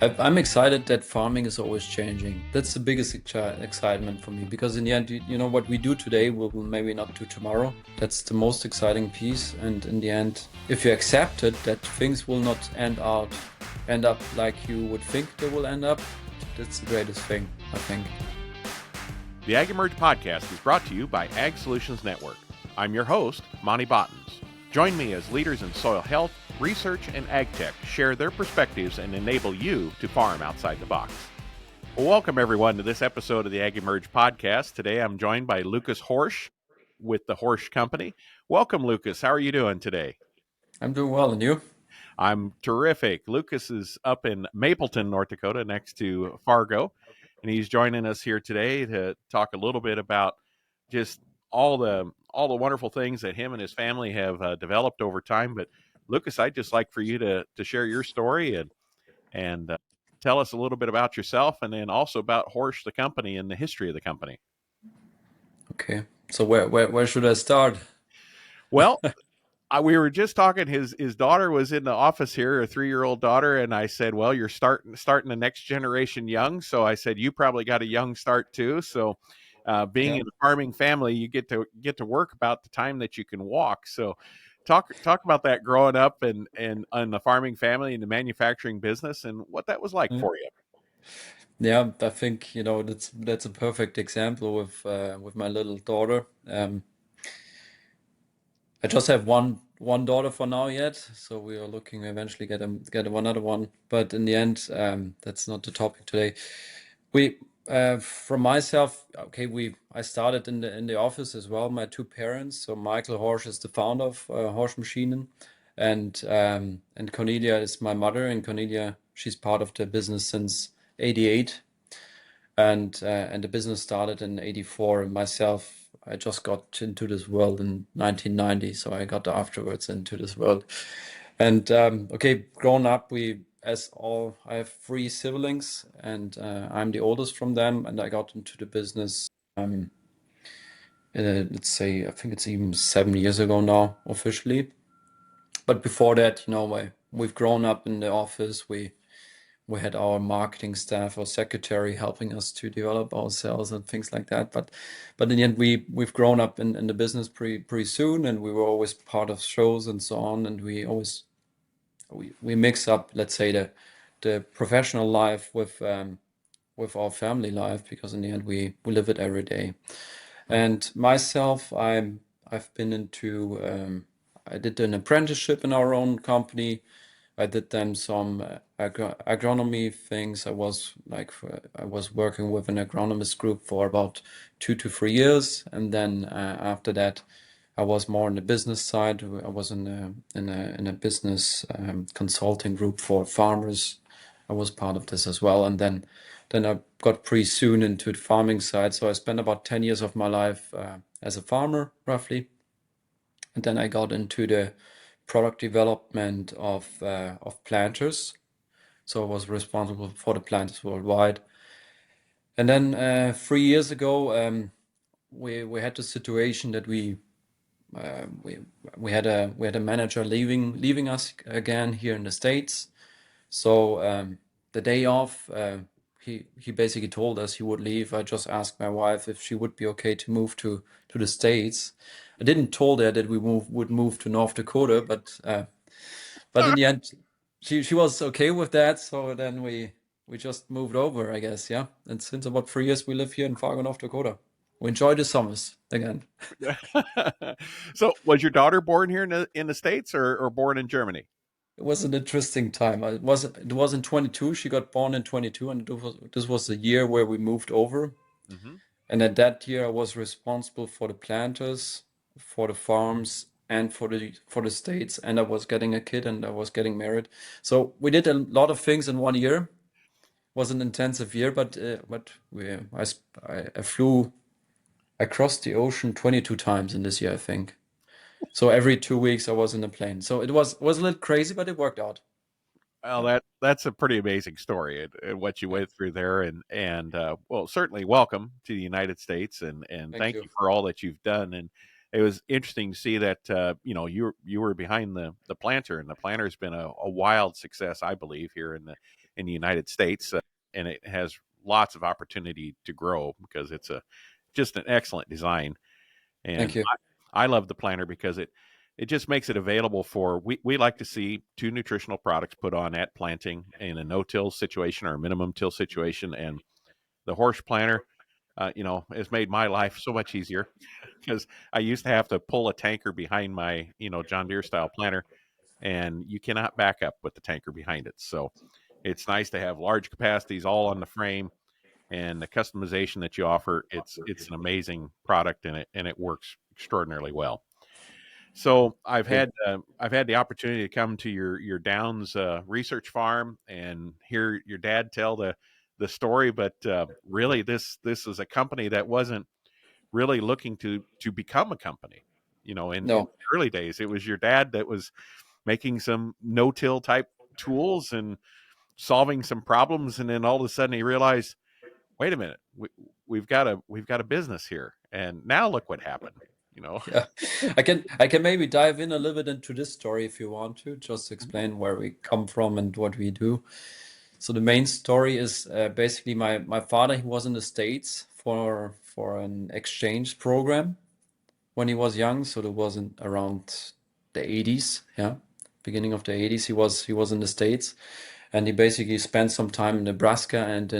I'm excited that farming is always changing. That's the biggest excitement for me because in the end, you know what we do today, we'll maybe not do tomorrow. That's the most exciting piece. And in the end, if you accept it, that things will not end up like you would think they will end up, that's the greatest thing, I think. The AgEmerge podcast is brought to you by Ag Solutions Network. I'm your host, Monty Bottens. Join me as leaders in soil health, research, and ag tech share their perspectives and enable you to farm outside the box. Well, welcome everyone to this episode of the AgEmerge podcast. Today I'm joined by Lucas Horsch with the Horsch Company. Welcome, Lucas. How are you doing today? I'm doing well, and you? I'm terrific. Lucas is up in Mapleton, North Dakota, next to Fargo, and he's joining us here today to talk a little bit about just all the wonderful things that him and his family have developed over time. But Lucas, I'd just like for you to share your story and tell us a little bit about yourself, and then also about Horsch, the company, and the history of the company. Okay. So where should I start? Well, we were just talking. His daughter was in the office here, a 3-year-old daughter, and I said, "Well, you're starting the next generation young." So I said, "You probably got a young start too." So, being Yeah. in a farming family, you get to work about the time that you can walk. So, talk about that growing up and the farming family and the manufacturing business and what that was like Yeah. for you. Yeah, I think, that's a perfect example with my little daughter. I just have one daughter for now yet, so we are looking to eventually get another one. But in the end, that's not the topic today. We from myself, okay, we I started in the office as well. My two parents, so Michael Horsch is the founder of Horsch Maschinen, and Cornelia is my mother. And Cornelia, she's part of the business since '88, and the business started in '84. And myself, I just got into this world in 1990, so I got afterwards into this world. And okay, growing up, I have three siblings, and I'm the oldest from them. And I got into the business, um, let's say, I think it's even 7 years ago now, officially. But before that, we've grown up in the office. We had our marketing staff or secretary helping us to develop our sales and things like that. But in the end, we've grown up in the business pretty soon, and we were always part of shows and so on. And we mix up, let's say, the professional life with our family life, because in the end we live it every day. And myself, I've been into I did an apprenticeship in our own company. I did then some agronomy things. I was working with an agronomist group for about 2 to 3 years, and then after that, I was more on the business side. I was in a business consulting group for farmers. I was part of this as well, and then I got pretty soon into the farming side. So I spent about 10 years of my life as a farmer, roughly, and then I got into the product development of planters. So I was responsible for the planters worldwide. And then 3 years ago, we had the situation that we we had a manager leaving us again here in the States. So the day off, he basically told us he would leave. I just asked my wife if she would be okay to move to the States. I didn't told her that would move to North Dakota, but in the end, she was okay with that. So then we just moved over, I guess. Yeah, and since about 3 years, we live here in Fargo, North Dakota. We enjoy the summers again. So, was your daughter born here in the States or born in Germany? It was an interesting time. It was in 22. She got born in 22, and this was the year where we moved over. Mm-hmm. And at that year, I was responsible for the planters, for the farms, and for the states. And I was getting a kid, and I was getting married. So we did a lot of things in one year. It was an intensive year, but I flew. I crossed the ocean 22 times in this year, I think. So every 2 weeks I was in a plane. So it was a little crazy, but it worked out. Well, Yeah. that's a pretty amazing story and what you Yeah. went through there, and well, certainly welcome to the United States, and Thank thank you. you for all that you've done. And it was interesting to see that you were behind the planter, and the planter's been a wild success, I believe, here in the United States, and it has lots of opportunity to grow because it's a just an excellent design. Thank And you. I love the planter because it just makes it available for we like to see two nutritional products put on at planting in a no-till situation or a minimum till situation, and the Horsch planter, has made my life so much easier because I used to have to pull a tanker behind my John Deere style planter, and you cannot back up with the tanker behind it. So it's nice to have large capacities all on the frame, and the customization that you offer. It's an amazing product, and it works extraordinarily well. So Okay. I've had the opportunity to come to your Downs research farm and hear your dad tell the story. But really, this is a company that wasn't really looking to become a company. In No. the early days, it was your dad that was making some no-till type tools and solving some problems, and then all of a sudden he realized, wait a minute, we've got a business here, and now look what happened. You know. Yeah. I can maybe dive in a little bit into this story if you want to, just to explain where we come from and what we do. So the main story is basically my father. He was in the States for an exchange program when he was young. So there was around the 80s, yeah, beginning of the 80s. He was in the States, and he basically spent some time in Nebraska and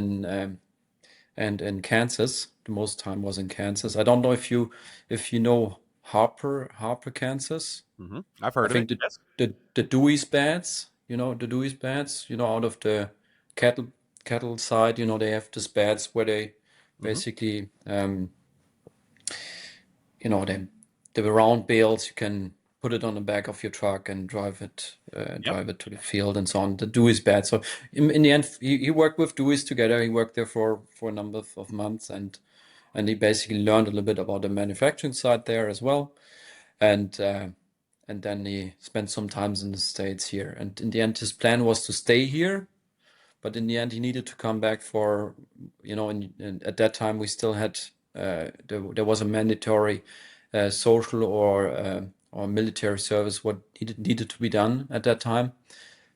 in Kansas. The most time was in Kansas. I don't know if you know Harper, Kansas. I've I heard of it. think the Yes. the Dewey's beds, the Dewey's beds, out of the cattle cattle side, they have these beds where they Hmm. basically they the round bales. You can put it on the back of your truck and Yep. drive it to the field and so on. The Dewey's bed. So in the end, he worked with Dewey's together. He worked there for a number of months, and he basically learned a little bit about the manufacturing side there as well. And and then he spent some time in the States here. And in the end, his plan was to stay here, but in the end, he needed to come back for, at that time we still had there was a mandatory social or military service what needed to be done at that time.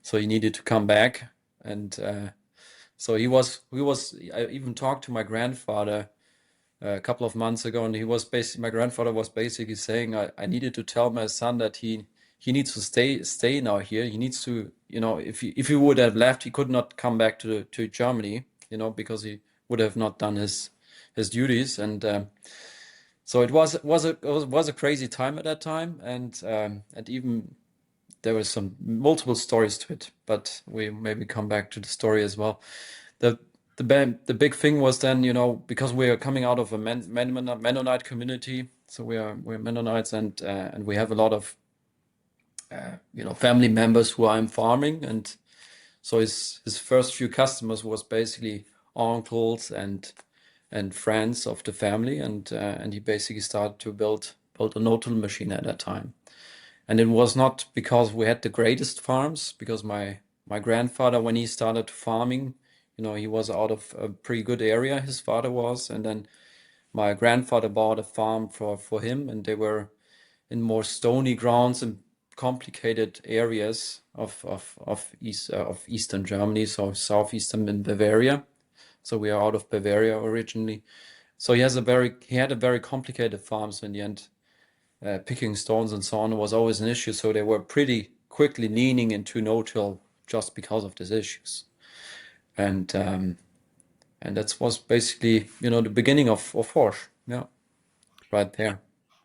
So he needed to come back, and so he was. I even talked to my grandfather a couple of months ago, and my grandfather was basically saying, I needed to tell my son that he needs to stay now here. He needs to, if he would have left, he could not come back to Germany, because he would have not done his duties. And so it was a crazy time at that time, and even there were some multiple stories to it, but we maybe come back to the story as well. The the big thing was then, because we are coming out of a Mennonite community, so we're Mennonites, and we have a lot of family members who are in farming, and so his first few customers was basically uncles and friends of the family, and he basically started to build a no-till machine at that time. And it was not because we had the greatest farms, because my grandfather, when he started farming, he was out of a pretty good area, his father was, and then my grandfather bought a farm for him, and they were in more stony grounds and complicated areas of eastern Germany, so southeastern in Bavaria. So we are out of Bavaria originally. So he had a very complicated farm. So in the end, picking stones and so on was always an issue. So they were pretty quickly leaning into no-till just because of these issues. And that was basically, the beginning of Horsch. Yeah, right there.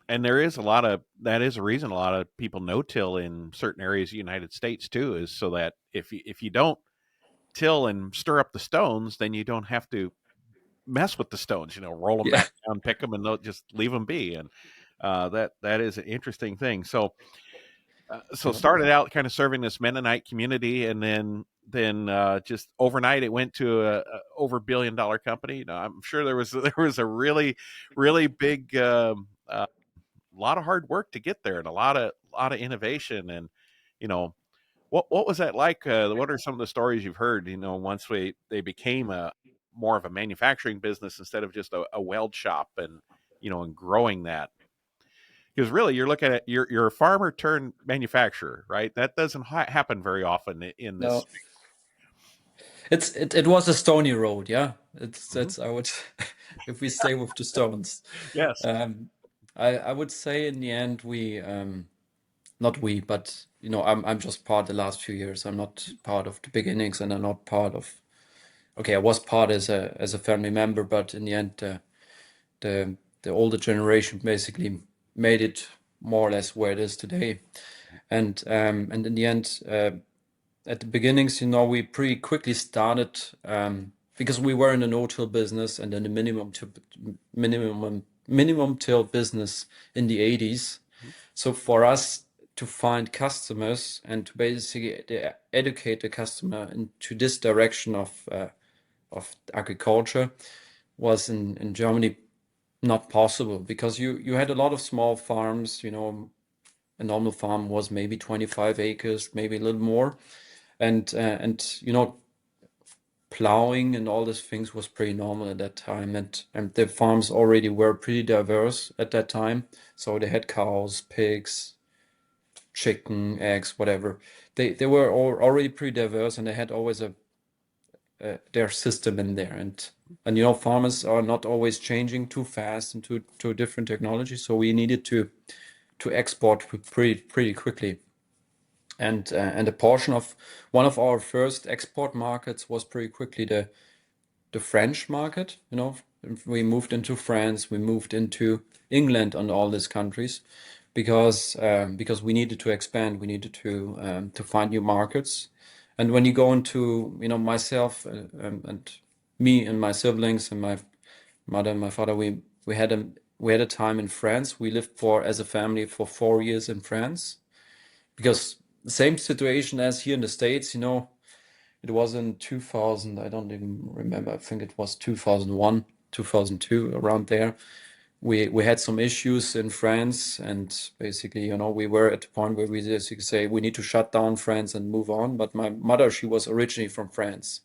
And there is a lot of that is a reason a lot of people no till in certain areas of the United States too, is so that if you don't till and stir up the stones, then you don't have to mess with the stones. Roll them Yeah. back down, pick them, and they'll just leave them be. And that is an interesting thing. So Yeah. started out kind of serving this Mennonite community, and then just overnight it went to a over $1 billion company. I'm sure there was a really big lot of hard work to get there, and a lot of innovation. And you know what was that like? What are some of the stories you've heard? Once they became a more of a manufacturing business instead of just a weld shop, and growing that, because really you're looking at you're a farmer turned manufacturer, right? That doesn't happen very often in this No, space. It was a stony road, yeah. It's Mhm. that's I would if we stay with the stones. Yes. Um, I would say in the end we not we, but I'm just part the last few years. I'm not part of the beginnings, and I'm not part of. Okay, I was part as a family member, but in the end, the the older generation basically made it more or less where it is today. And in the end, at the beginnings, we pretty quickly started because we were in the no-till business and then the minimum till business in the 80s. Mhm. So for us to find customers and to basically educate the customer into this direction of agriculture was in Germany not possible because you had a lot of small farms. A normal farm was maybe 25 acres, maybe a little more, and plowing and all these things was pretty normal at that time, and the farms already were pretty diverse at that time. So they had cows, pigs, chicken, eggs, whatever. They were all already pretty diverse, and they had always their system in there. And farmers are not always changing too fast into to different technology, so we needed to export pretty quickly. And a portion of one of our first export markets was pretty quickly the French market. We moved into France, we moved into England and all these countries because we needed to expand, we needed to find new markets. And when you go into, myself and me and my siblings and my mother and my father, we had a time in France. We lived as a family for 4 years in France because the same situation as here in the States. It was in 2000, I don't even remember. I think it was 2001, 2002, around there. We had some issues in France, and basically, we were at the point where we just say we need to shut down France and move on. But my mother, she was originally from France,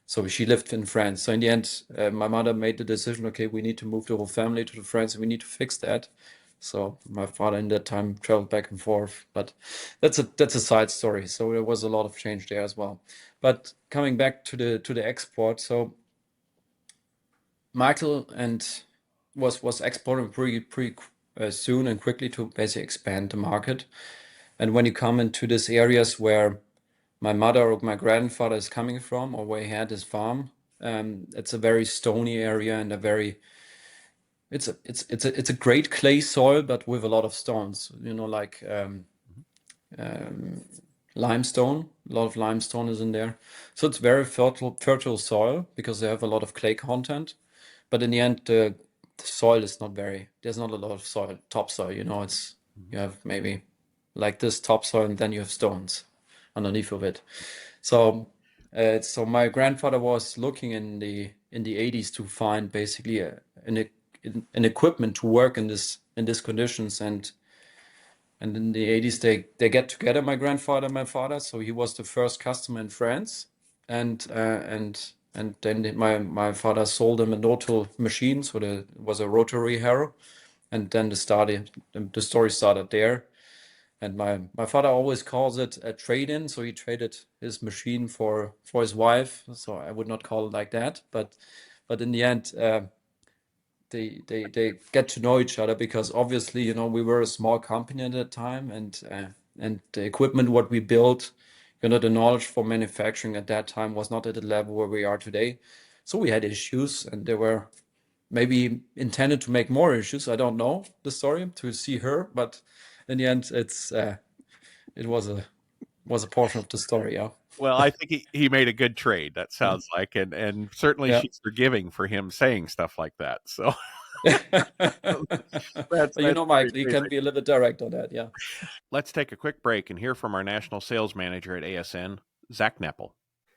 so she lived in France. So in the end, my mother made the decision, okay, we need to move the whole family to France, and we need to fix that. So my father in that time traveled back and forth, but that's a side story. So there was a lot of change there as well. But coming back to the export, so Michael and was exporting pretty soon and quickly to basically expand the market. And when you come into these areas where my mother or my grandfather is coming from, or where he had his farm, it's a very stony area and it's a great clay soil, but with a lot of stones. Like Mhm. limestone. A lot of limestone is in there, so it's very fertile soil because they have a lot of clay content. But in the end, the soil is not very. There's not a lot of soil, topsoil. Mhm. You have maybe like this topsoil, and then you have stones underneath of it. So my grandfather was looking in the 80s to find basically an equipment to work in these conditions, and in the 80s they get together, my grandfather and my father. So he was the first customer in France, and then my father sold him a no-till machine, so there was a rotary harrow, and then the story started there. And my father always calls it a trade-in. So he traded his machine for his wife. So I would not call it like that, but in the end, they get to know each other because obviously, we were a small company at that time, and the equipment what we built, the knowledge for manufacturing at that time was not at the level where we are today. So we had issues, and they were maybe intended to make more issues. I don't know the story to see her, but in the end, it was a portion of the story. Yeah. Well, I think he made a good trade. That sounds like, and certainly Yeah. she's forgiving for him saying stuff like that. So You that's know, pretty Michael, you can amazing. be a little bit direct on that. Yeah. Let's take a quick break and hear from our national sales manager at ASN, Zach Neppel.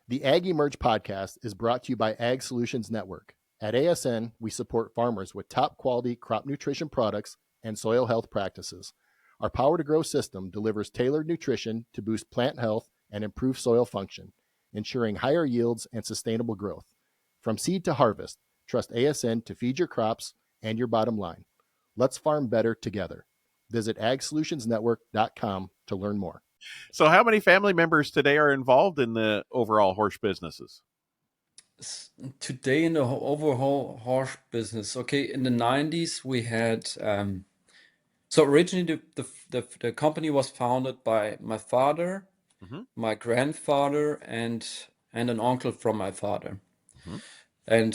The AgEmerge podcast is brought to you by Ag Solutions Network. At ASN, we support farmers with top quality crop nutrition products and soil health practices. Our Power to Grow system delivers tailored nutrition to boost plant health and improve soil function, ensuring higher yields and sustainable growth. From seed to harvest, trust ASN to feed your crops and your bottom line. Let's farm better together. Visit agsolutionsnetwork.com to learn more. So how many family members today are involved in the overall Horsch businesses? Today in the overall Horsch business, okay, in the 90s we had so originally the company was founded by my father, Mm-hmm. my grandfather, and an uncle from my father. Mm-hmm. And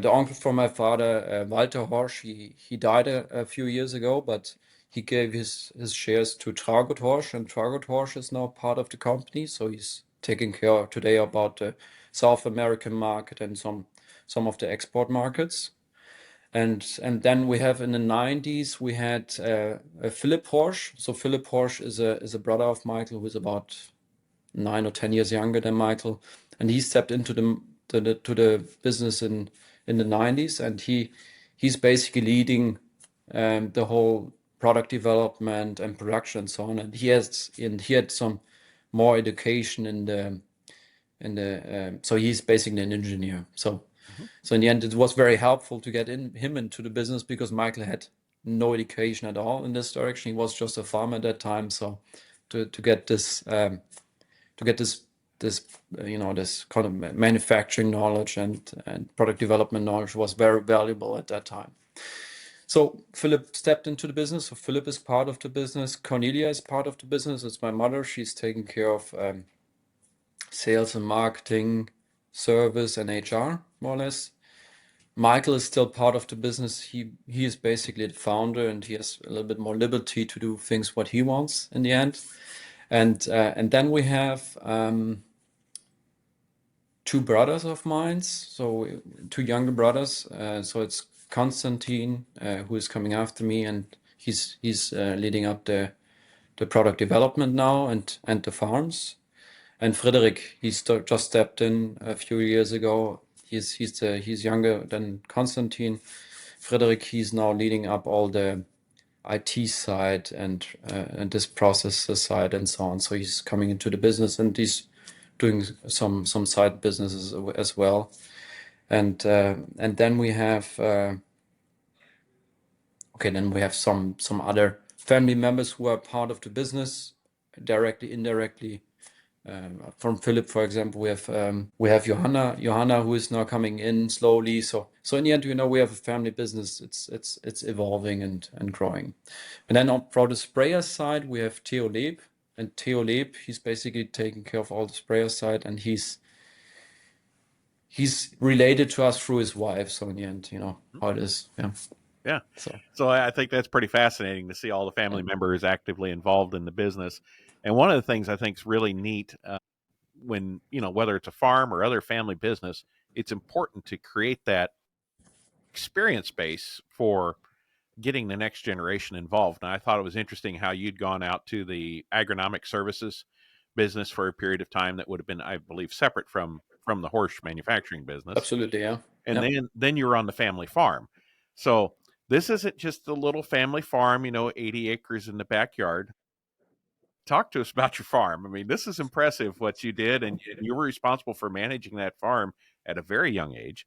the uncle from my father, Walter Horsch, he died a few years ago, but he gave his shares to Tragut Horsch, and Tragut Horsch is now part of the company. So he's taking care today about the South American market and some of the export markets. And then we have in the 90s we had Philip Horsch. So Philip Horsch is a brother of Michael who is about 9 or 10 years younger than Michael, and he stepped into the business in the 90s, and he's basically leading the whole product development and production and so on. And he had some more education so he's basically an engineer. So in the end, it was very helpful to get him into the business because Michael had no education at all in this direction. He was just a farmer at that time. So to get this this kind of manufacturing knowledge and product development knowledge was very valuable at that time. So Philip stepped into the business. So Philip is part of the business. Cornelia is part of the business. It's my mother. She's taking care of sales and marketing, service, and HR, more or less. Michael is still part of the business. He is basically the founder, and he has a little bit more liberty to do things what he wants in the end. And then we have two brothers of mine, so two younger brothers. So it's Konstantin, who is coming after me, and he's leading up the product development now and the farms. And Frederick, just stepped in a few years ago. He's younger than Konstantin. Frederick, he's now leading up all the IT side and this process side and so on. So he's coming into the business and he's doing some side businesses as well. And then we have then we have some other family members who are part of the business directly, indirectly. From Philip, for example, we have Johanna, who is now coming in slowly. So in the end, we have a family business. It's evolving and growing. And then for the sprayer side, we have Theo Leb, and Theo Leb, he's basically taking care of all the sprayer side, and he's related to us through his wife. So in the end, how it is. Yeah. Yeah. So So I think that's pretty fascinating to see all the family members actively involved in the business. And one of the things I think is really neat when, whether it's a farm or other family business, it's important to create that experience base for getting the next generation involved. And I thought it was interesting how you'd gone out to the agronomic services business for a period of time that would have been, I believe, separate from the Horsch manufacturing business. absolutely, yeah. And Yeah. then you were on the family farm. So this isn't just a little family farm, 80 acres in the backyard. Talk to us about your farm. I mean, this is impressive what you did, and you were responsible for managing that farm at a very young age.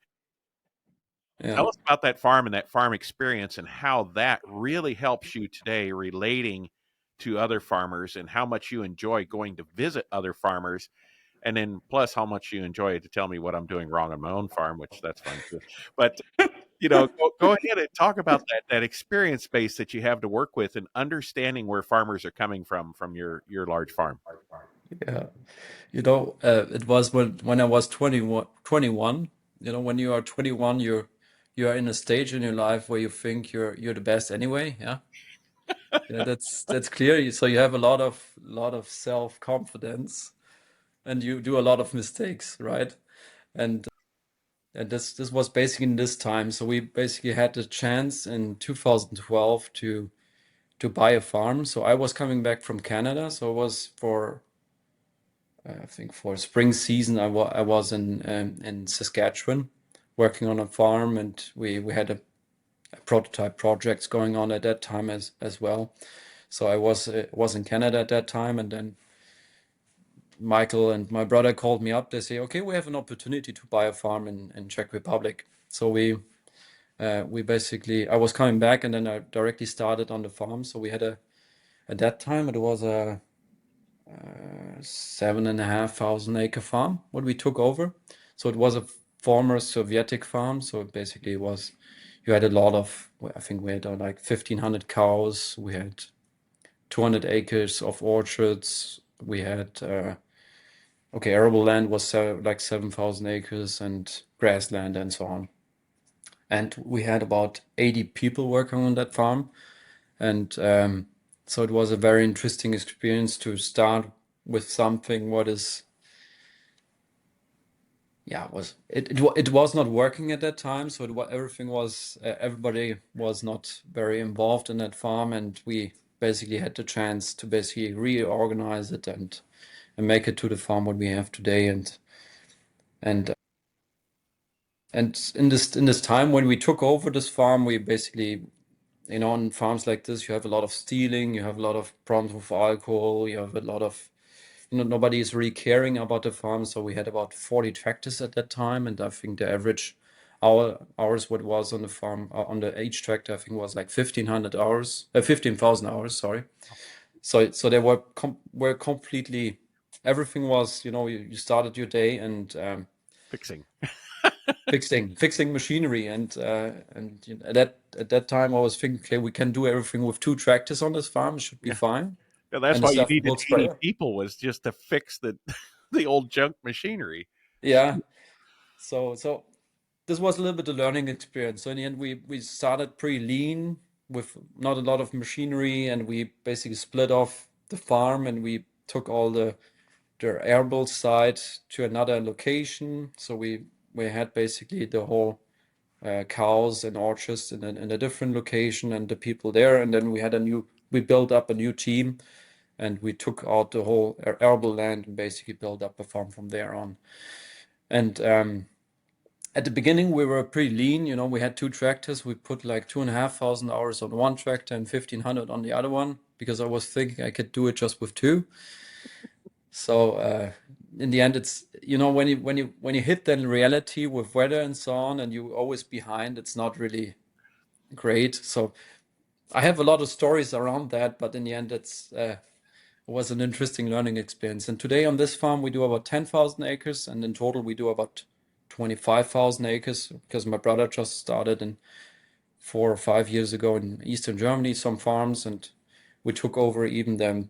Yeah. Tell us about that farm and that farm experience and how that really helps you today relating to other farmers and how much you enjoy going to visit other farmers. And then plus how much you enjoy to tell me what I'm doing wrong on my own farm, which that's fun too. But go ahead and talk about that experience base that you have to work with and understanding where farmers are coming from your large farm. Yeah. It was when I was 21. When you are 21, you are in a stage in your life where you think you're the best anyway. Yeah. Yeah, that's clear. So you have a lot of self-confidence and you do a lot of mistakes, right? And this was basically in this time. So we basically had the chance in 2012 to buy a farm. So I was coming back from Canada. So it was I think for spring season, I was in Saskatchewan working on a farm, and we had a prototype projects going on at that time as well. So I was in Canada at that time, and then Michael and my brother called me up. They say, "Okay, we have an opportunity to buy a farm in Czech Republic." So we basically I was coming back, and then I directly started on the farm. So we had at that time it was 7,500 acre farm, what we took over. So it was a former Sovietic farm. So basically it was, you had a lot of, I think we had like 1,500 cows. We had 200 acres of orchards. We had, arable land was like 7,000 acres and grassland and so on. And we had about 80 people working on that farm. And so it was a very interesting experience to start with something what is, it was not working at that time. So everything was, everybody was not very involved in that farm. And we basically had the chance to basically reorganize it and make it to the farm what we have today. And in this time when we took over this farm, we basically, on farms like this, you have a lot of stealing, you have a lot of problems with alcohol, you have a lot of, nobody is really caring about the farm. So we had about 40 tractors at that time, and I think the average hours what was on the farm on the each tractor, I think was like 1,500 hours, 15,000 hours, sorry. So they were completely, everything was, you started your day and Fixing. fixing machinery and at that time I was thinking, okay, we can do everything with 2 tractors on this farm, it should be Yeah. fine, Yeah, that's and the why you stuff needed will 80 spread. people, was just to fix the the old junk machinery. Yeah. So this was a little bit a learning experience. So in the end, we started pretty lean with not a lot of machinery, and we basically split off the farm and we took all the arable side to another location. So we had basically the whole cows and orchards in a different location and the people there, and then we built up a new team, and we took out the whole arable land and basically built up a farm from there on. And at the beginning, we were pretty lean. We had 2 tractors. We put like 2,500 hours on one tractor and 1,500 on the other one because I was thinking I could do it just with two. So in the end, it's when you hit then reality with weather and so on, and you always behind, it's not really great. So I have a lot of stories around that, but in the end, it was an interesting learning experience. And today on this farm, we do about 10,000 acres, and in total, we do about 25,000 acres because my brother just started in 4 or 5 years ago in Eastern Germany, some farms, and we took over even them.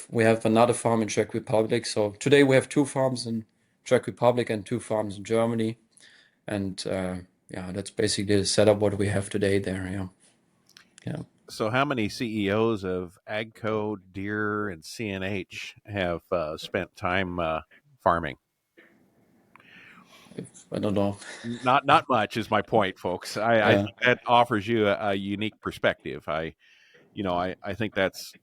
We have another farm in Czech Republic. So today we have 2 farms in Czech Republic and 2 farms in Germany. And yeah, that's basically the setup what we have today there. Yeah. Yeah. So, how many CEOs of Agco, Deere, and CNH have spent time farming? I don't know. Not much is my point, folks. I Yeah. think that offers you a unique perspective. I think that's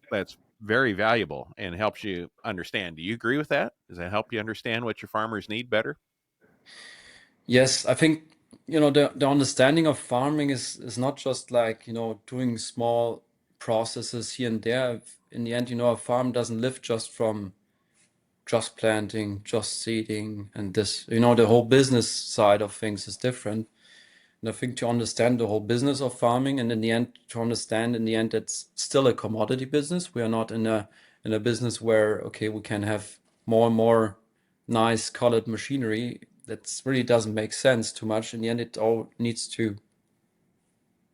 very valuable and helps you understand. Do you agree with that? Does that help you understand what your farmers need better? Yes, I think the understanding of farming is not just like doing small processes here and there. In the end, a farm doesn't live just from just planting, just seeding, and this. The whole business side of things is different. And I think to understand the whole business of farming, and in the end, to understand in the end, it's still a commodity business. We are not in a business where okay, we can have more and more nice colored machinery. That really doesn't make sense too much. In the end, it all needs to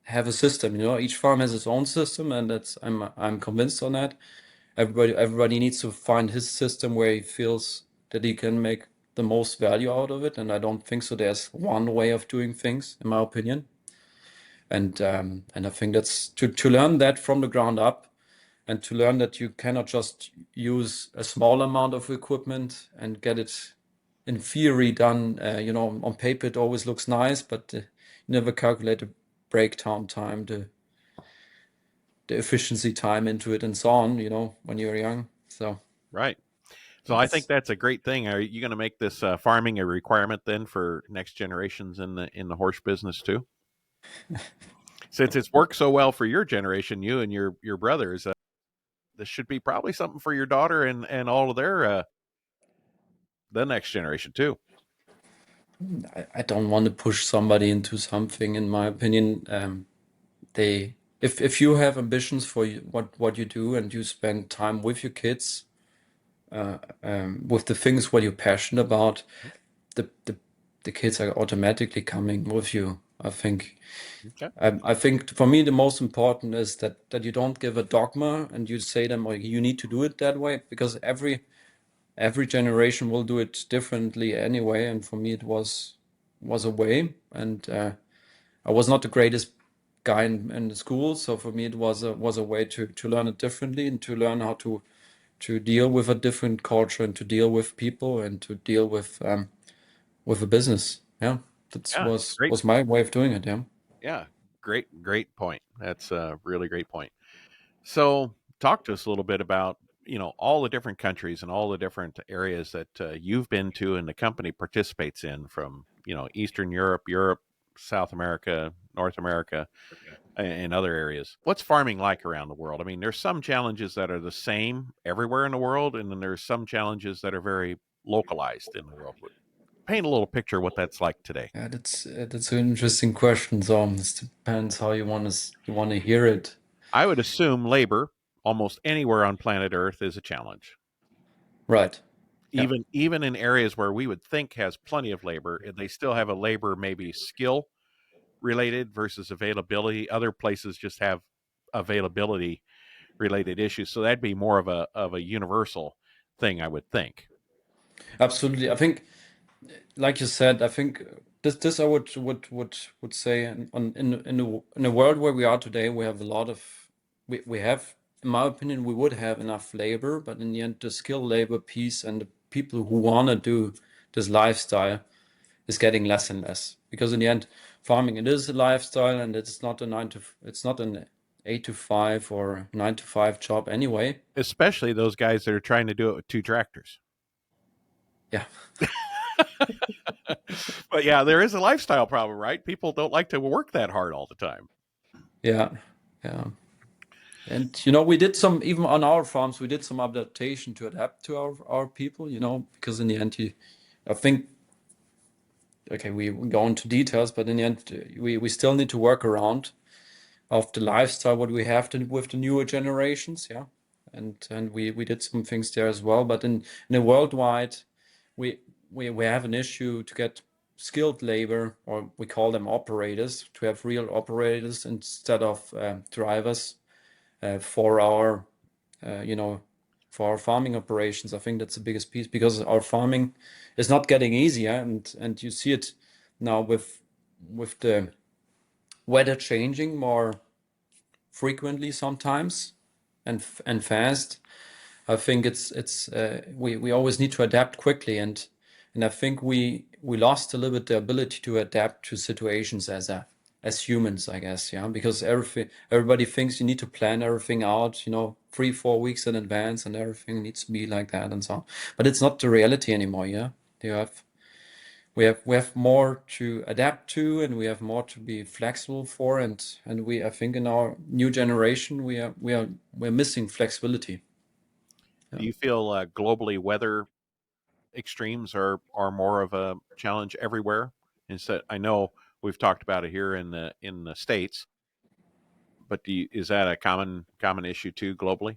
have a system. Each farm has its own system, and I'm convinced on that. Everybody needs to find his system where he feels that he can make the most value out of it. And I don't think so. There's one way of doing things, in my opinion. And I think that's to learn that from the ground up, and to learn that you cannot just use a small amount of equipment and get it in theory done. On paper it always looks nice, but you never calculate the breakdown time, the efficiency time into it, and so on. When you're young. So Right. So I think it's that's a great thing. Are you going to make this farming a requirement then for next generations in the horse business too? Since it's worked so well for your generation, you and your brothers, this should be probably something for your daughter and all of their the next generation too. I don't want to push somebody into something. In my opinion, they if you have ambitions for what you do and you spend time with your kids, with the things what you're passionate about, the, the the kids are automatically coming with you. I think. Okay. I think for me the most important is that you don't give a dogma and you say them like you need to do it that way, because every generation will do it differently anyway. And for me it was a way, and I was not the greatest guy in the school, so for me it was a way to learn it differently and to learn how to deal with a different culture and to deal with people and to deal with a business. Yeah, that Yeah. was Great. was my way of doing it. Yeah. Yeah. Great point. That's a really great point. So, talk to us a little bit about, all the different countries and all the different areas that you've been to and the company participates in, from, Eastern Europe, South America, North America, and other areas. What's farming like around the world? I mean, there's some challenges that are the same everywhere in the world, and then there's some challenges that are very localized in the world. Paint a little picture of what that's like today. Yeah, that's an interesting question. So it depends how you want to hear it. I would assume labor almost anywhere on planet Earth is a challenge. Right. Yeah. Even in areas where we would think has plenty of labor, they still have a labor maybe skill related versus availability. Other places just have availability related issues. So that'd be more of a universal thing, I would think. Absolutely. I think, like you said, I think this I would say in the world where we are today, we have a lot of we have, in my opinion, we would have enough labor, but in the end, the skilled labor piece and the people who wanna do this lifestyle is getting less and less, because in the end, farming, it is a lifestyle and it's not an 8 to 5 or 9 to 5 job anyway. Especially those guys that are trying to do it with two tractors. Yeah. But yeah, there is a lifestyle problem, right? People don't like to work that hard all the time. Yeah. Yeah. And we did some, even on our farms, we did some adaptation to adapt to our people, because in the end, I think, okay, we go into details, but in the end, we still need to work around of the lifestyle what we have with the newer generations, yeah. And we did some things there as well, but in a worldwide, we we have an issue to get skilled labor, or we call them operators, to have real operators instead of drivers for our you know for our farming operations. I think that's the biggest piece, because our farming is not getting easier, and you see it now with the weather changing more frequently sometimes and fast. I think we always need to adapt quickly, and I think we lost a little bit the ability to adapt to situations as humans, I guess, yeah, because everybody thinks you need to plan everything out, 3 4 weeks in advance, and everything needs to be like that and so on. But it's not the reality anymore, yeah. You have we have more to adapt to, and we have more to be flexible for, and I think in our new generation we're missing flexibility. Do Yeah. you feel globally weather extremes are more of a challenge everywhere? Instead, I know we've talked about it here in the states, but is that a common issue too globally?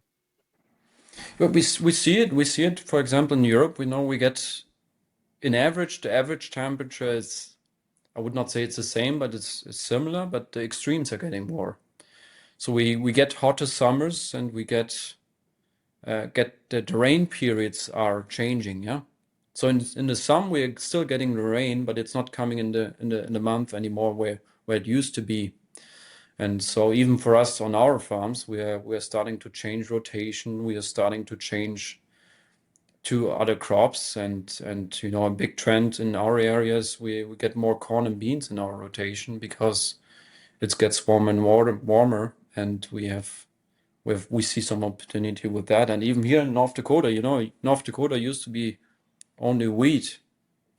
But we see it, for example, in Europe. We know we get, in average, the average temperature is, I would not say it's the same, but it's similar, but the extremes are getting more. So we get hotter summers, and we get the rain periods are changing, yeah. So in the summer we're still getting the rain, but it's not coming in the month anymore where it used to be. And so even for us on our farms, we are starting to change rotation. We are starting to change to other crops, and a big trend in our areas, we get more corn and beans in our rotation, because it gets warmer and warmer, and we see some opportunity with that. And even here in North Dakota, North Dakota used to be only wheat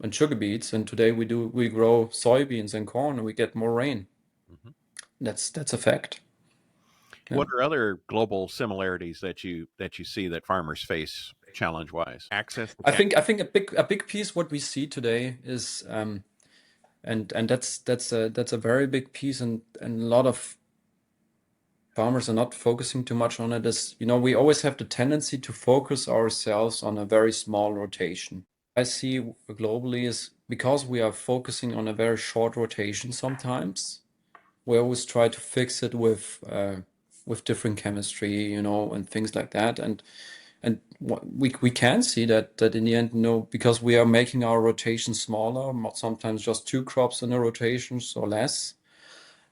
and sugar beets, and today we grow soybeans and corn, and we get more rain. Hmm. That's a fact. Yeah. What are other global similarities that you see that farmers face challenge wise? Access to I capital. think I think a big piece what we see today is, and that's a very big piece, and a lot of farmers are not focusing too much on it is, we always have the tendency to focus ourselves on a very small rotation. I see globally is because we are focusing on a very short rotation sometimes. We always try to fix it with different chemistry, and things like that. And we can see that in the end, because we are making our rotation smaller, sometimes just 2 crops in a rotation or less.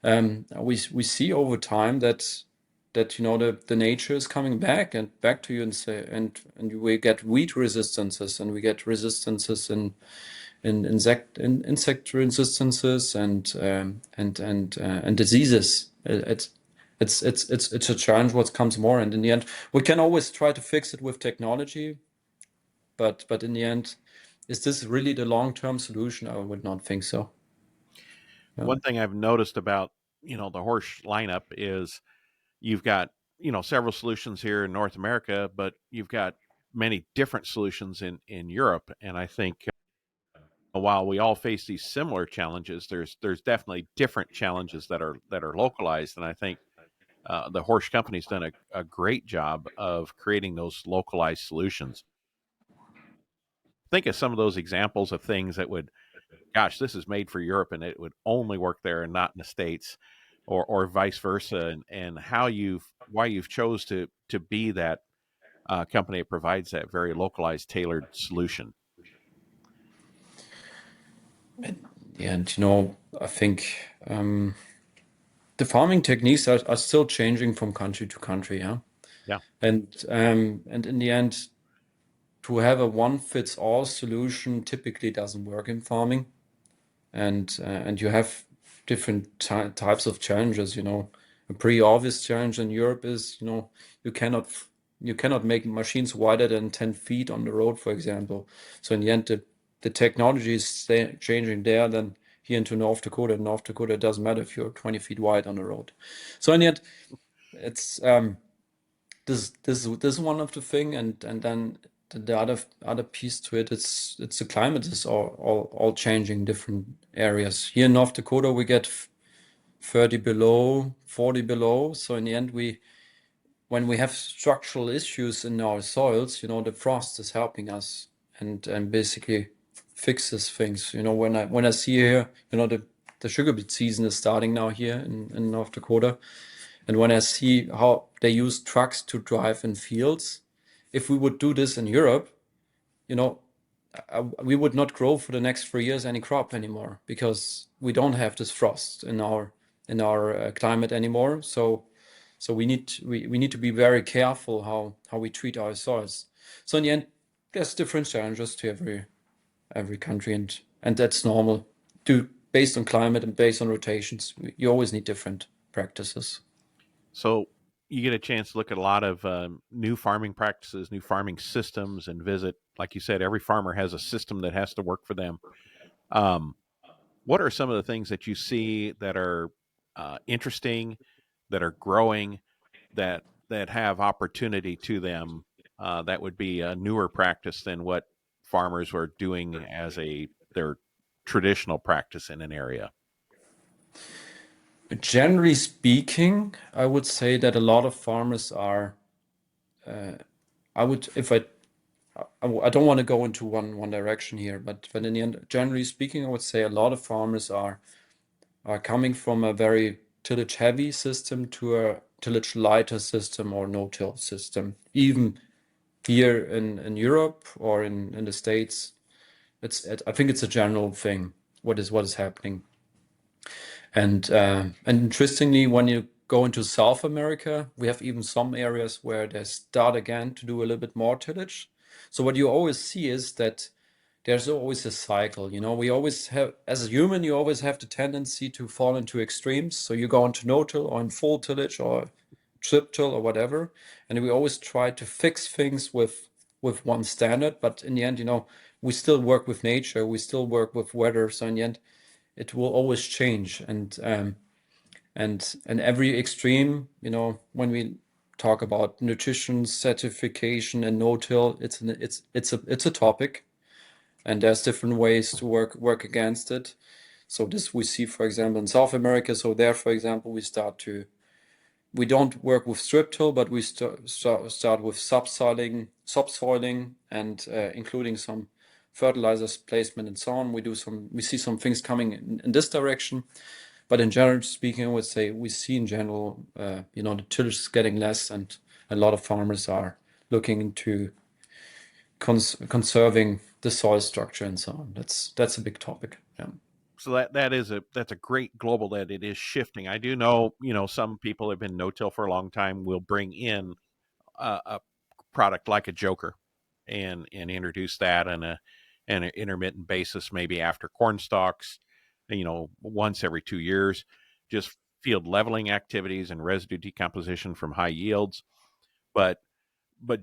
We see over time that the nature is coming back and back to you and say and we get weed resistances and we get resistances in insect resistances and diseases. It's a challenge what comes more, and in the end we can always try to fix it with technology, but in the end, is this really the long-term solution? I would not think so. Yeah. One thing I've noticed about the Horsch lineup is you've got several solutions here in North America, but you've got many different solutions in Europe, and I think while we all face these similar challenges, there's definitely different challenges that are localized, and I think the Horsch Company's done a great job of creating those localized solutions. Think of some of those examples of things that would, gosh, this is made for Europe and it would only work there and not in the States, or vice versa, and why you've chose to be that company that provides that very localized, tailored solution. And I think the farming techniques are still changing from country to country, yeah. Yeah. And in the end, to have a one-fits-all solution typically doesn't work in farming, and you have different types of challenges. A pretty obvious challenge in Europe is you cannot make machines wider than 10 feet on the road, for example. So in the end, the technology is changing there. Then here into North Dakota, it doesn't matter if you're 20 feet wide on the road. So in the end, it's this is one of the thing, and then the other piece to it, it's the climate is all changing different areas. Here in North Dakota, we get 30 below, 40 below. So in the end, when we have structural issues in our soils, the frost is helping us and basically fixes things. When I see here, the sugar beet season is starting now here in North Dakota. And when I see how they use trucks to drive in fields, if we would do this in Europe, we would not grow for the next 3 years any crop anymore because we don't have this frost in our climate anymore. So we need to be very careful how we treat our soils. So in the end, there's different challenges to every country, and that's normal. Based on climate and based on rotations, you always need different practices. So you get a chance to look at a lot of new farming practices, new farming systems, and visit, like you said, every farmer has a system that has to work for them. What are some of the things that you see that are interesting, that are growing, that have opportunity to them, that would be a newer practice than what farmers were doing as their traditional practice in an area? Generally speaking, I would say that a lot of farmers are. I would, if I don't want to go into one direction here, but in the end, generally speaking, I would say a lot of farmers are coming from a very tillage heavy system to a tillage lighter system or no-till system. Even here in Europe or in the States, I think it's a general thing. What is happening? And interestingly, when you go into South America, we have even some areas where they start again to do a little bit more tillage. So what you always see is that there's always a cycle. We always have, as a human, you always have the tendency to fall into extremes. So you go into no-till or in full tillage or trip till or whatever, and we always try to fix things with one standard. But in the end, we still work with nature, we still work with weather. So in the end, it will always change, and every extreme, when we talk about nutrition certification and no-till, it's a topic, and there's different ways to work against it. So this we see, for example, in South America. So there, for example, we start to we don't work with strip till, but we start with subsoiling, and including some fertilizers placement and so on. We see some things coming in this direction, but in general speaking, I would say we see in general, the tillage is getting less, and a lot of farmers are looking into conserving the soil structure and so on. That's a big topic. Yeah. So that's a great global that it is shifting. I do know, some people have been no-till for a long time will bring in a product like a joker and introduce that on an intermittent basis, maybe after corn stalks, once every 2 years, just field leveling activities and residue decomposition from high yields. But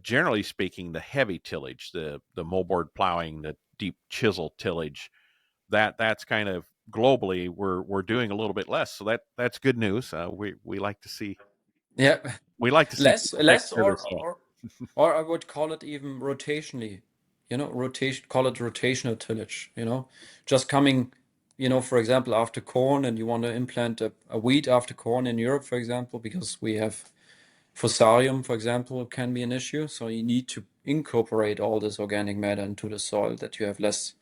generally speaking, the heavy tillage, the moldboard plowing, the deep chisel tillage, that's kind of globally we're doing a little bit less. So that's good news. We like to see Yeah. Less, people take care of their soil. or I would call it even rotationally, call it rotational tillage, just coming, for example, after corn, and you want to implant a wheat after corn in Europe, for example, because we have fusarium, for example, can be an issue. So you need to incorporate all this organic matter into the soil that you have less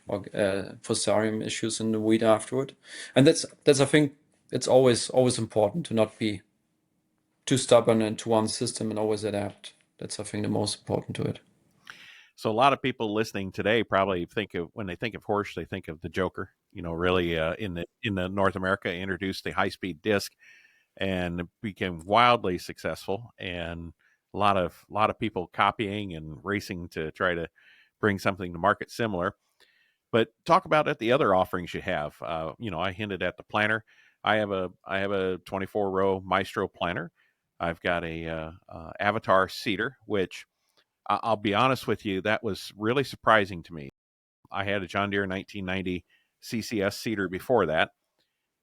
fusarium issues in the wheat afterward. And that's I think it's always important to not be too stubborn into one system and always adapt. That's, I think, the most important to it. So a lot of people listening today probably when they think of Horsch, they think of the Joker. Really in the North America introduced the high-speed disc and became wildly successful, and a lot of people copying and racing to try to bring something to market similar. But talk about the other offerings you have. I hinted at the planter. I have a 24 row Maestro planter. I've got a Avatar seeder, which I'll be honest with you, that was really surprising to me. I had a John Deere 1990 CCS seeder before that,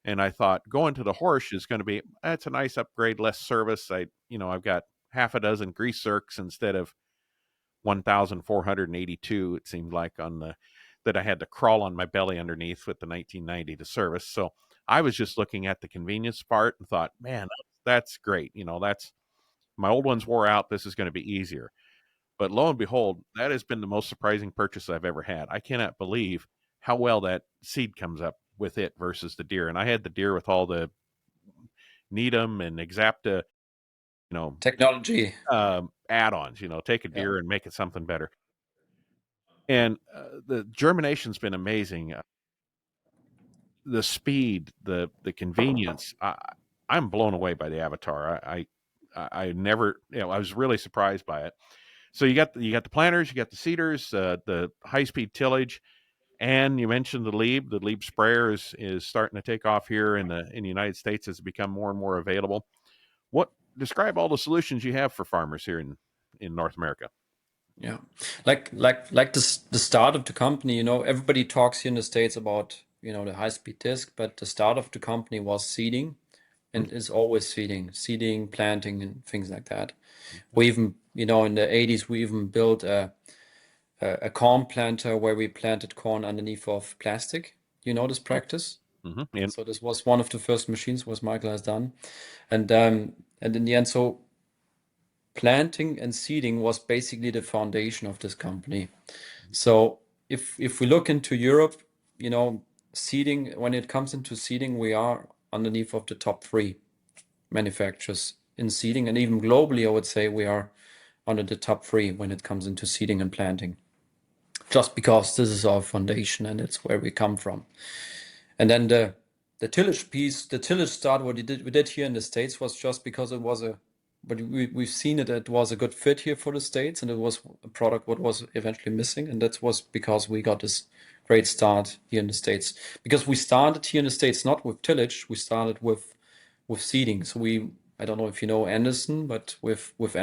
and I thought going to the Horsch is going to be it's a nice upgrade, less service. I've got half a dozen grease zerks instead of 1,482. It seemed like that I had to crawl on my belly underneath with the 1990 to service. So I was just looking at the convenience part and thought, man, that's great. That's my old ones wore out. This is going to be easier. But lo and behold, that has been the most surprising purchase I've ever had. I cannot believe how well that seed comes up with it versus the Deere. And I had the Deere with all the Needham and Exacta, Technology. add-ons. Take a Deere and make it something better. And the germination's been amazing. The speed, the convenience. I'm blown away by the Avatar. I never, I was really surprised by it. So you got the planters, you got the seeders, the high speed tillage, and you mentioned the Lieb. The Lieb sprayer is starting to take off here in the United States as it become more and more available. Describe all the solutions you have for farmers here in North America? Yeah, like the start of the company. Everybody talks here in the States about the high speed disc, but the start of the company was seeding, and is always seeding, planting, and things like that. We even, in the 80s, we even built a corn planter where we planted corn underneath of plastic. This practice? Mm-hmm. So this was one of the first machines was Michael has done, and in the end, so planting and seeding was basically the foundation of this company. So if we look into Europe, seeding, when it comes into seeding, we are underneath of the top 3 manufacturers in seeding, and even globally, I would say we are under the top 3 when it comes into seeding and planting, just because this is our foundation and it's where we come from. And then the tillage piece, the tillage start, what we did here in the States was just because it was but we've seen it was a good fit here for the States, and it was a product what was eventually missing, and that was because we got this great start here in the States. Because we started here in the States not with tillage, we started with seeding. So I don't know if you know Anderson, but with the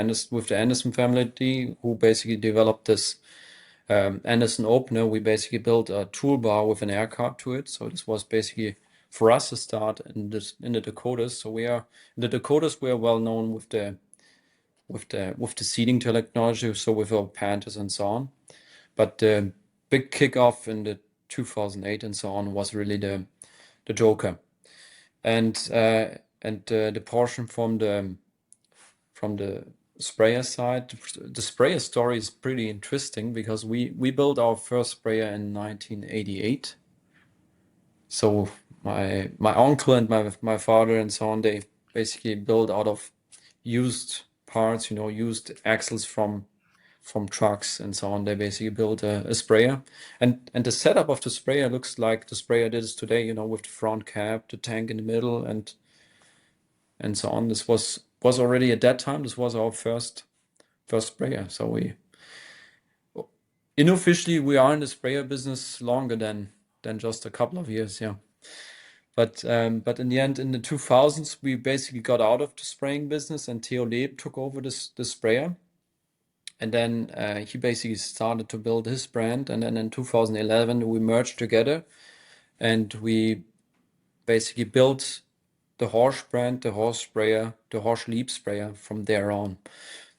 Anderson family, who basically developed this Anderson opener, we basically built a toolbar with an air card to it. So this was basically for us a start in the Dakotas. So in the Dakotas, we are well known with the seeding technology, so with our Panthers and so on. But the big kickoff in the 2008 and so on was really the Joker. And the portion from the sprayer side, the sprayer story is pretty interesting because we built our first sprayer in 1988. So my uncle and my father and so on, they basically built out of used parts, used axles from trucks and so on. They basically built a sprayer, and the setup of the sprayer looks like the sprayer that is today, with the front cap, the tank in the middle, and so on. This was already at that time. This was our first sprayer. So unofficially we are in the sprayer business longer than just a couple of years, yeah. But in the end, in the 2000s, we basically got out of the spraying business, and Theo Leb took over the sprayer. And then he basically started to build his brand. And then in 2011, we merged together, and we basically built the Horsch brand, the Horsch sprayer, the Horsch leaf sprayer from there on.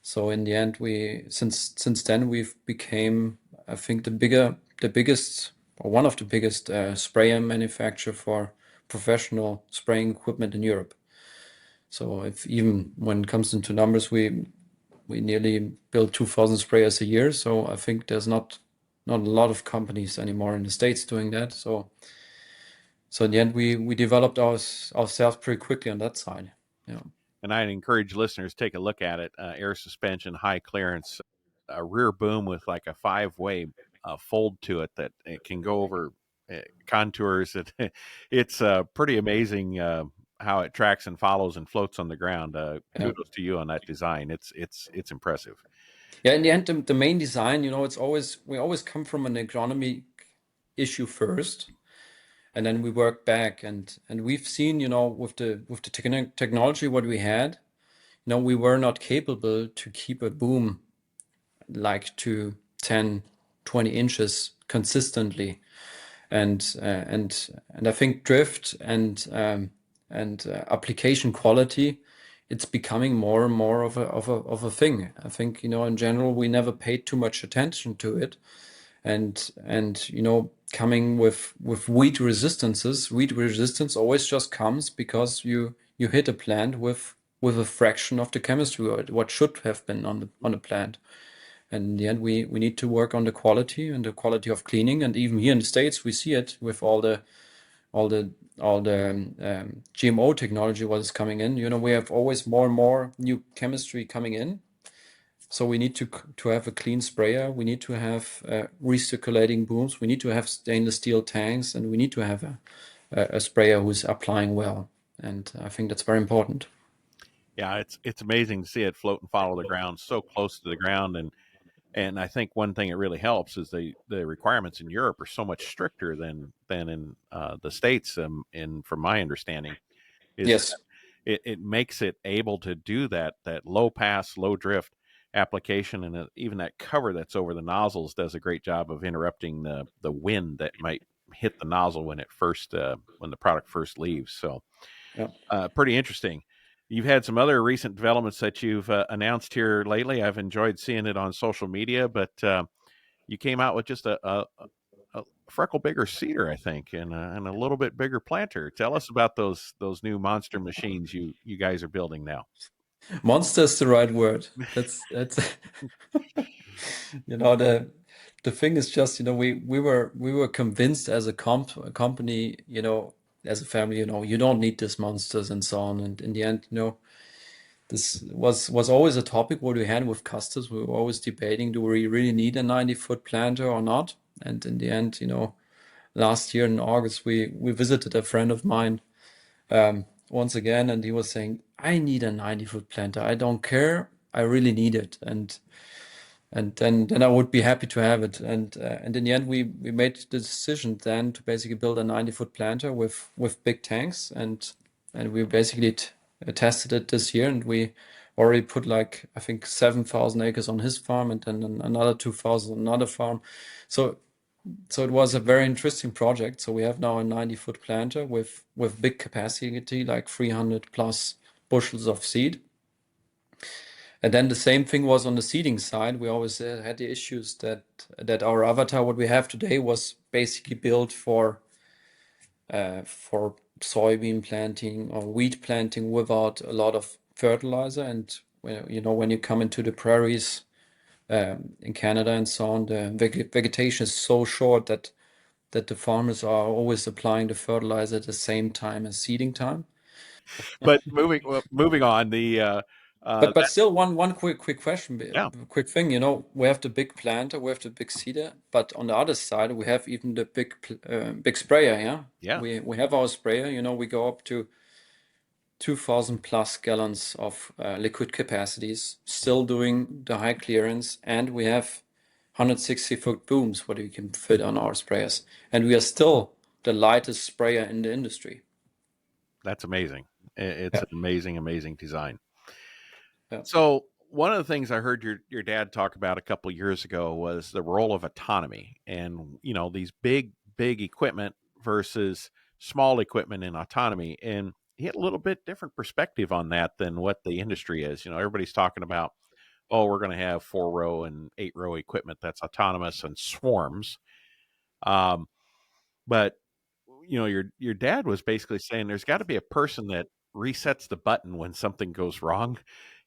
So in the end, since then we've became, I think, the biggest, or one of the biggest sprayer manufacturer for professional spraying equipment in Europe. So if even when it comes into numbers, we nearly build 2,000 sprayers a year. So I think there's not a lot of companies anymore in the States doing that. So in the end, we developed ourselves pretty quickly on that side. Yeah. And I'd encourage listeners to take a look at it. Air suspension, high clearance, a rear boom with like a 5-way fold to it that it can go over contours. It's pretty amazing how it tracks and follows and floats on the ground. Yeah. Kudos to you on that design. It's impressive. Yeah, in the end, the main design, we always come from an agronomy issue first, and then we work back. And we've seen, with the technology what we had, we were not capable to keep a boom like to 10, 20 inches consistently. And I think drift and application quality, it's becoming more and more of a thing. I think, in general, we never paid too much attention to it. And coming with weed resistances, weed resistance always just comes because you hit a plant with a fraction of the chemistry or what should have been on the plant. And in the end, we need to work on the quality and the quality of cleaning. And even here in the States, we see it with all the GMO technology what is coming in. We have always more and more new chemistry coming in. So we need to have a clean sprayer. We need to have recirculating booms. We need to have stainless steel tanks, and we need to have a sprayer who's applying well. And I think that's very important. Yeah, it's amazing to see it float and follow the ground so close to the ground. And I think one thing it really helps is the requirements in Europe are so much stricter than in the States. And from my understanding, is Yes. it makes it able to do that low pass, low drift application, and even that cover that's over the nozzles does a great job of interrupting the wind that might hit the nozzle when when the product first leaves. So, pretty interesting. You've had some other recent developments that you've announced here lately. I've enjoyed seeing it on social media, but you came out with just a freckle bigger seeder, I think, and a little bit bigger planter. Tell us about those new monster machines you guys are building now. Monster is the right word. That's the thing is just, we were convinced as a company, as a family, you don't need these monsters and so on. And in the end, this was always a topic what we had with customers. We were always debating, do we really need a 90-foot planter or not? And in the end, last year in August, we visited a friend of mine once again, and he was saying, I need a 90-foot planter. I don't care. I really need it. And then I would be happy to have it. And in the end, we made the decision then to basically build a 90-foot planter with big tanks, and we basically tested it this year, and we already put like, I think, 7,000 acres on his farm, and then another 2,000 on another farm. So it was a very interesting project. So we have now a 90-foot planter with big capacity, like 300 plus bushels of seed. And then the same thing was on the seeding side. We always had the issues that our avatar, what we have today, was basically built for soybean planting or wheat planting without a lot of fertilizer. And when you come into the prairies in Canada and so on, the vegetation is so short that the farmers are always applying the fertilizer at the same time as seeding time. But moving on, But still, one quick question, yeah, quick thing. We have the big planter, we have the big seeder, but on the other side, we have even the big sprayer. Yeah, yeah. we have our sprayer. We go up to 2,000 plus gallons of liquid capacities, still doing the high clearance, and we have 160-foot booms what you can fit on our sprayers, and we are still the lightest sprayer in the industry. That's amazing. It's Yeah, an amazing design. yeah, So one of the things I heard your dad talk about a couple of years ago was the role of autonomy, and these big equipment versus small equipment in autonomy. And he had a little bit different perspective on that than what the industry is. Everybody's talking about, oh, we're going to have 4-row and 8-row equipment that's autonomous and swarms. Um, but your dad was basically saying there's got to be a person that resets the button when something goes wrong.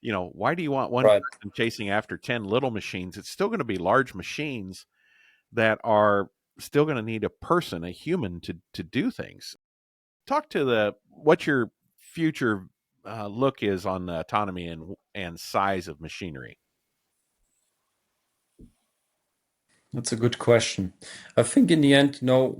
Why do you want one right. person chasing after 10 little machines? It's still going to be large machines that are still going to need a person, a human to do things. Talk to what your future look is on the autonomy and size of machinery. That's a good question. I think in the end, no,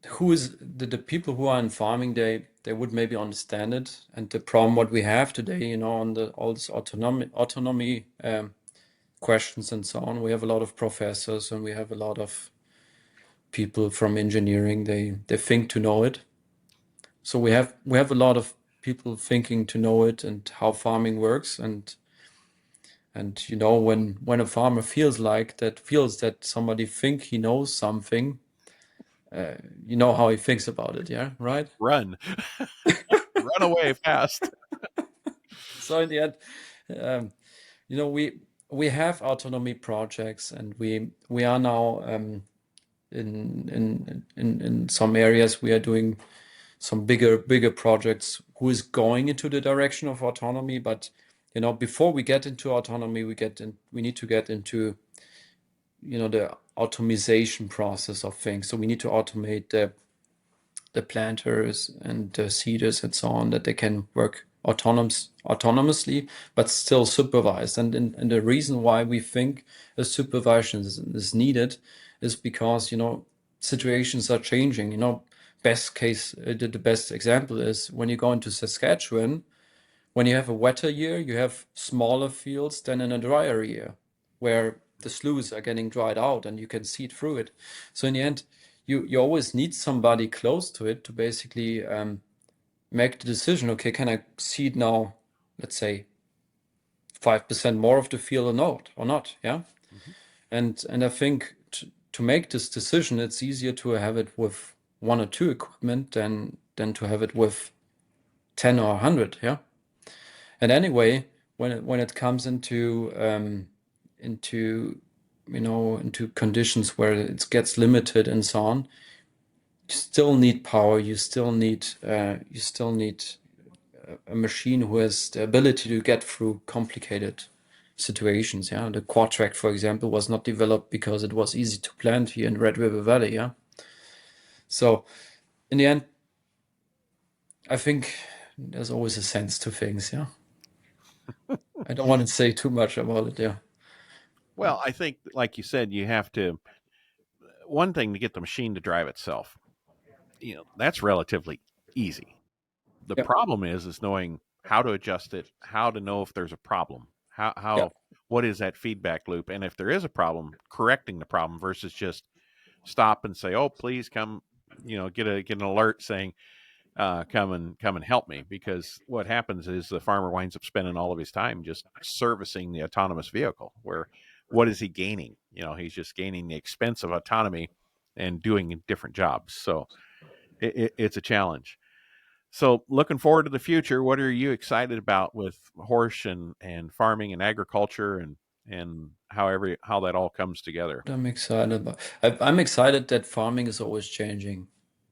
who is the people who are in farming, they would maybe understand it. And the problem what we have today, on all this autonomy questions and so on, we have a lot of professors and we have a lot of people from engineering. They think to know it. So we have a lot of people thinking to know it and how farming works. And when a farmer feels that somebody think he knows something, how he thinks about it. Yeah, right. Run, run away fast. So in the end, um, we have autonomy projects, and we are now in some areas we are doing some bigger projects who is going into the direction of autonomy. But before we get into autonomy, we need to get into the automation process of things. So we need to automate the planters and the seeders and so on, that they can work autonomously, but still supervised. And the reason why we think a supervision is needed is because situations are changing. Best case, the best example is when you go into Saskatchewan. When you have a wetter year, you have smaller fields than in a drier year, where the sloughs are getting dried out and you can seed through it. So in the end, you always need somebody close to it to basically make the decision. Okay, can I seed now, let's say 5% more of the field or not? Yeah. Mhm. And I think to make this decision, it's easier to have it with one or two equipment than to have it with 10 or 100. Yeah. And anyway, when it comes into conditions where it gets limited and so on, you still need power. You still need a machine who has the ability to get through complicated situations. Yeah, the quad track, for example, was not developed because it was easy to plant here in Red River Valley. Yeah, so in the end, I think there's always a sense to things. Yeah, I don't want to say too much about it. Yeah. Well, I think, like you said, you have to, one thing to get the machine to drive itself. That's relatively easy. The Yeah. problem is knowing how to adjust it, how to know if there's a problem, Yeah. what is that feedback loop, and if there is a problem, correcting the problem versus just stop and say, "Oh, please come," get an alert saying, come and help me," because what happens is the farmer winds up spending all of his time just servicing the autonomous vehicle. Where what is he gaining? He's just gaining the expense of autonomy and doing different jobs. So it's a challenge. So looking forward to the future, what are you excited about with Horsch and farming and agriculture and how that all comes together? I'm excited about. I'm excited that farming is always changing.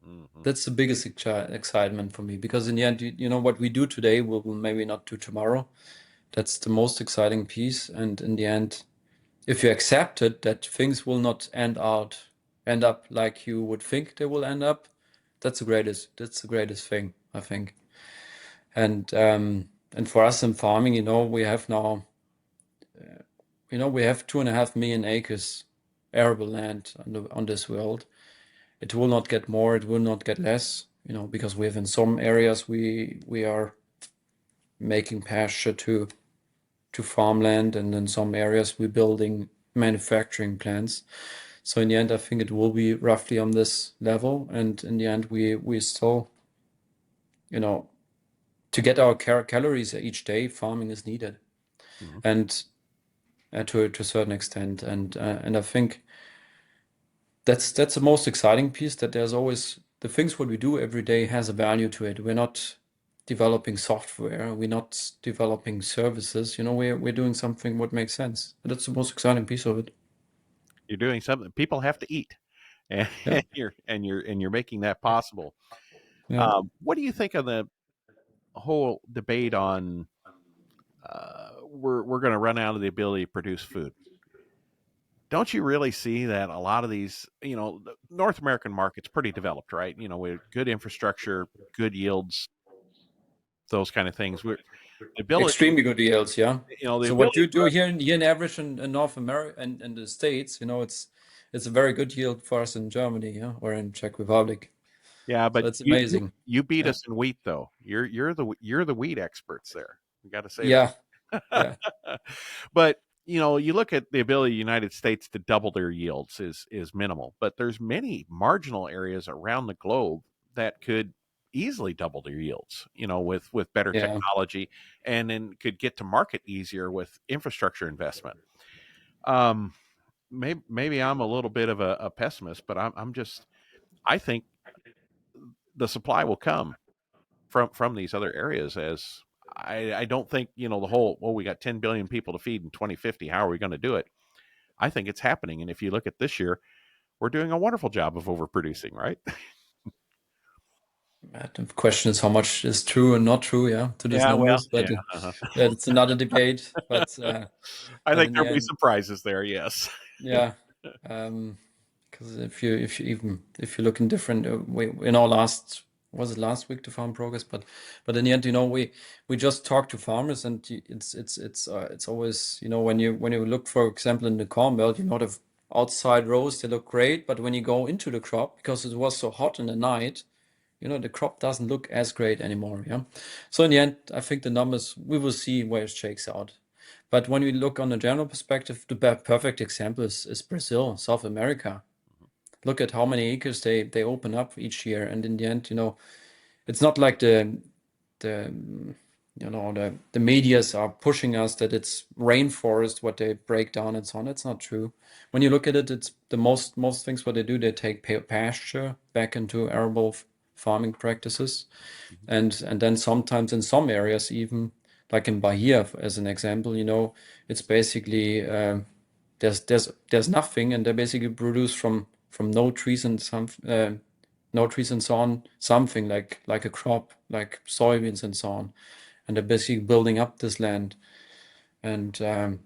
Mm-hmm. That's the biggest excitement for me, because in the end, you know, what we do today, we'll maybe not do tomorrow. That's the most exciting piece. And in the end, if you accept it, that things will not end up like you would think they will end up, that's the greatest thing, I think. And for us in farming, you know, we have now, we have 2.5 million acres arable land on this world. It will not get more, it will not get less, you know, because we have in some areas we are making pasture to farmland, and in some areas we're building manufacturing plants. So in the end, I think it will be roughly on this level, and in the end, we still, you know, to get our calories each day, farming is needed, Mm-hmm. and to a certain extent, and I think that's the most exciting piece, that there's always the things what we do every day has a value to it. We're not developing software, we're not developing services, you know, we're doing something what makes sense. And that's the most exciting piece of it. You're doing something. People have to eat, and Yeah. you're making that possible. Yeah. What do you think of the whole debate on we're going to run out of the ability to produce food? Don't you really see that a lot of these, the North American market's pretty developed, right? With good infrastructure, good yields, those kind of things. We're the ability, Extremely good yields, yeah. the So what ability you do for us. here in average in North America and in the States, you know, it's a very good yield for us in Germany, yeah, or in Czech Republic. Yeah, So but it's you you amazing. you beat Yeah. us in wheat, though. You're the wheat experts there. We got to say Yeah. that. Yeah. But you look at the ability of the United States to double their yields is minimal, but there's many marginal areas around the globe that could easily double their yields, with better Yeah. technology, and then could get to market easier with infrastructure investment. Um, maybe I'm a little bit of a pessimist, but I think the supply will come from these other areas. As I don't think the whole, well, we got 10 billion people to feed in 2050, how are we going to do it? I think it's happening. And if you look at this year, we're doing a wonderful job of overproducing, right? The question is how much is true and not true, yeah, to these Yeah, well, numbers, yeah. but yeah, it's another debate. I But think in the there'll be end, surprises there. Yes. yeah, because if you look in different in our last, was it last week, the farm progress, but in the end, you know, we just talk to farmers, and it's always, you know, when you look, for example, in the Corn Belt, you know, the outside rows, they look great, but when you go into the crop, because it was so hot in the night, you know, the crop doesn't look as great anymore. Yeah. So in the end, I think the numbers, we will see where it shakes out. But when we look on a general perspective, the perfect example is Brazil, South America. Look at how many acres they open up each year. And in the end, you know, it's not like the the medias are pushing us that it's rainforest what they break down and so on. It's not true. When you look at it, it's the most things what they do, they take pasture back into arable farming practices, and then sometimes in some areas, even like in Bahia as an example, you know, it's basically there's nothing, and they basically produce from no trees and no trees and so on, something like a crop, like soybeans and so on, and they're basically building up this land, and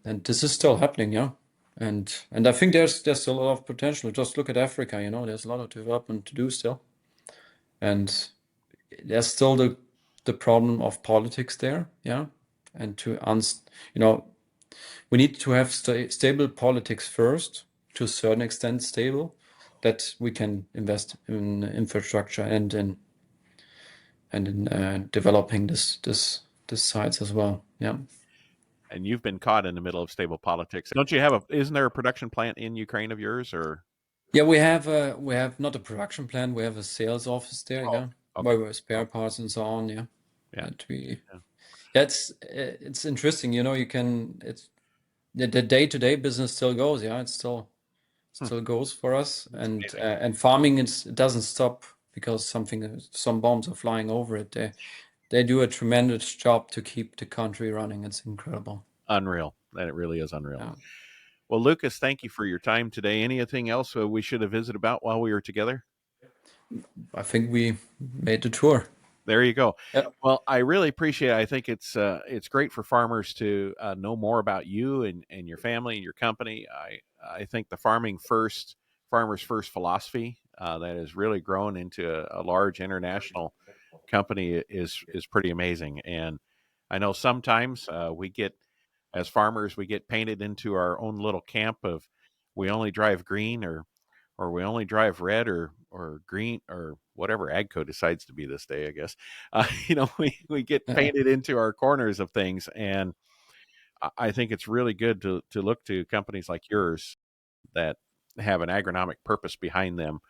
this is still happening, yeah, and I think there's still a lot of potential. Just look at Africa, you know, there's a lot of development to do still, and there's still the problem of politics there, yeah, and you know, we need to have stable politics first, to a certain extent stable, that we can invest in infrastructure and in developing this sites as well. Yeah. And you've been caught in the middle of stable politics. Don't you isn't there a production plant in Ukraine of yours, or? Yeah, we have not a production plant. We have a sales office there. Oh, Yeah, okay. where we have spare parts and so on. Yeah, Yeah. that we. Yeah. Yeah, it's interesting. You know, you can. It's the day-to-day business still goes. Yeah, it Hmm. still goes for us, That's amazing. and farming, it doesn't stop because some bombs are flying over it. They do a tremendous job to keep the country running. It's incredible. Unreal. That it really is unreal. Yeah. Well, Lucas, thank you for your time today. Anything else we should have visited about while we were together? I think we made the tour. There you go. Yeah. Well, I really appreciate it. I think it's great for farmers to know more about you and your family and your company. I think the farmers first philosophy that has really grown into a large international company is pretty amazing. And I know sometimes as farmers, we get painted into our own little camp of we only drive green or we only drive red or green or whatever AGCO decides to be this day, I guess. We get Yeah. painted into our corners of things, and I think it's really good to look to companies like yours that have an agronomic purpose behind them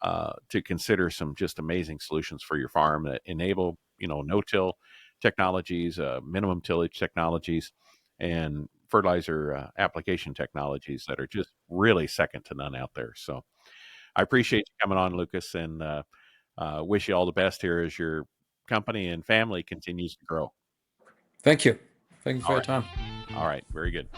to consider some just amazing solutions for your farm that enable no-till technologies, minimum tillage technologies, and fertilizer application technologies that are just really second to none out there. So I appreciate you coming on, Lucas, and wish you all the best here as your company and family continues to grow. Thank you. Thank you for All your right. time. All right. Very good.